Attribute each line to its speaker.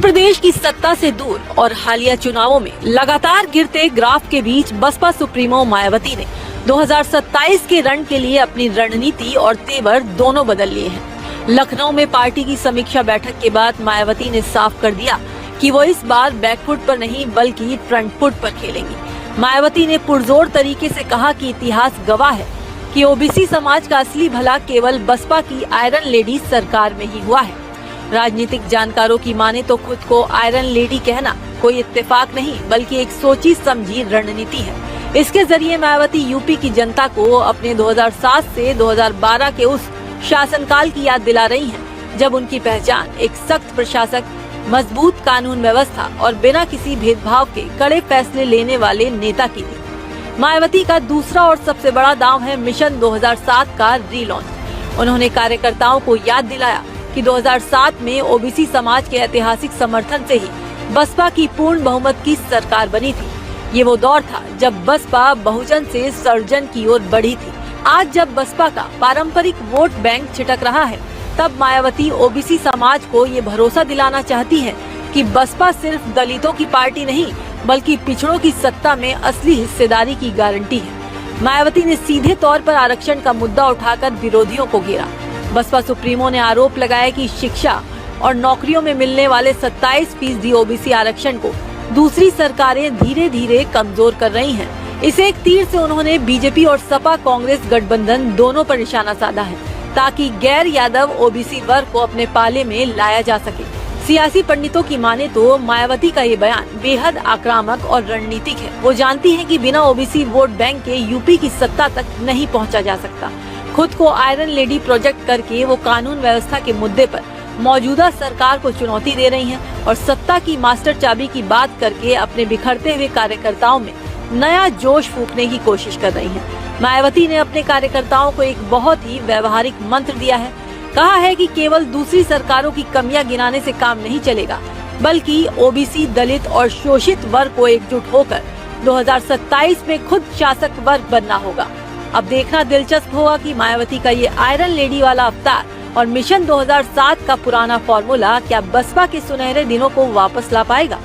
Speaker 1: प्रदेश की सत्ता से दूर और हालिया चुनावों में लगातार गिरते ग्राफ के बीच बसपा सुप्रीमो मायावती ने 2027 के रण के लिए अपनी रणनीति और तेवर दोनों बदल लिए हैं। लखनऊ में पार्टी की समीक्षा बैठक के बाद मायावती ने साफ कर दिया कि वो इस बार बैकफुट पर नहीं बल्कि फ्रंट फुट पर खेलेंगी। मायावती ने पुरजोर तरीके से कहा कि इतिहास गवाह है कि ओबीसी समाज का असली भला केवल बसपा की आयरन लेडी सरकार में ही हुआ है। राजनीतिक जानकारों की माने तो खुद को आयरन लेडी कहना कोई इत्तेफाक नहीं बल्कि एक सोची समझी रणनीति है। इसके जरिए मायावती यूपी की जनता को अपने 2007 से 2012 के उस शासनकाल की याद दिला रही हैं, जब उनकी पहचान एक सख्त प्रशासक, मजबूत कानून व्यवस्था और बिना किसी भेदभाव के कड़े फैसले लेने वाले नेता की थी। मायावती का दूसरा और सबसे बड़ा दांव है मिशन 2007 का रीलॉन्च। उन्होंने कार्यकर्ताओं को याद दिलाया कि 2007 में ओबीसी समाज के ऐतिहासिक समर्थन से ही बसपा की पूर्ण बहुमत की सरकार बनी थी। ये वो दौर था जब बसपा बहुजन से सर्जन की ओर बढ़ी थी। आज जब बसपा का पारंपरिक वोट बैंक छिटक रहा है, तब मायावती ओबीसी समाज को ये भरोसा दिलाना चाहती है कि बसपा सिर्फ दलितों की पार्टी नहीं बल्कि पिछड़ों की सत्ता में असली हिस्सेदारी की गारंटी है। मायावती ने सीधे तौर पर आरक्षण का मुद्दा उठाकर विरोधियों को घेरा। बसपा सुप्रीमो ने आरोप लगाया कि शिक्षा और नौकरियों में मिलने वाले 27% ओबीसी आरक्षण को दूसरी सरकारें धीरे धीरे कमजोर कर रही हैं। इसे एक तीर से उन्होंने बीजेपी और सपा कांग्रेस गठबंधन दोनों पर निशाना साधा है, ताकि गैर यादव ओबीसी वर्ग को अपने पाले में लाया जा सके। सियासी पंडितों की माने तो मायावती का ये बयान बेहद आक्रामक और रणनीतिक है। वो जानती हैं कि बिना ओबीसी वोट बैंक के यूपी की सत्ता तक नहीं पहुंचा जा सकता। खुद को आयरन लेडी प्रोजेक्ट करके वो कानून व्यवस्था के मुद्दे पर मौजूदा सरकार को चुनौती दे रही हैं और सत्ता की मास्टर चाबी की बात करके अपने बिखरते हुए कार्यकर्ताओं में नया जोश फूंकने की कोशिश कर रही हैं। मायावती ने अपने कार्यकर्ताओं को एक बहुत ही व्यवहारिक मंत्र दिया है। कहा है कि केवल दूसरी सरकारों की कमियां गिनाने से काम नहीं चलेगा, बल्कि ओबीसी, दलित और शोषित वर्ग को एकजुट होकर 2027 में खुद शासक वर्ग बनना होगा। अब देखना दिलचस्प होगा कि मायावती का ये आयरन लेडी वाला अवतार और मिशन 2007 का पुराना फॉर्मूला क्या बसपा के सुनहरे दिनों को वापस ला पाएगा।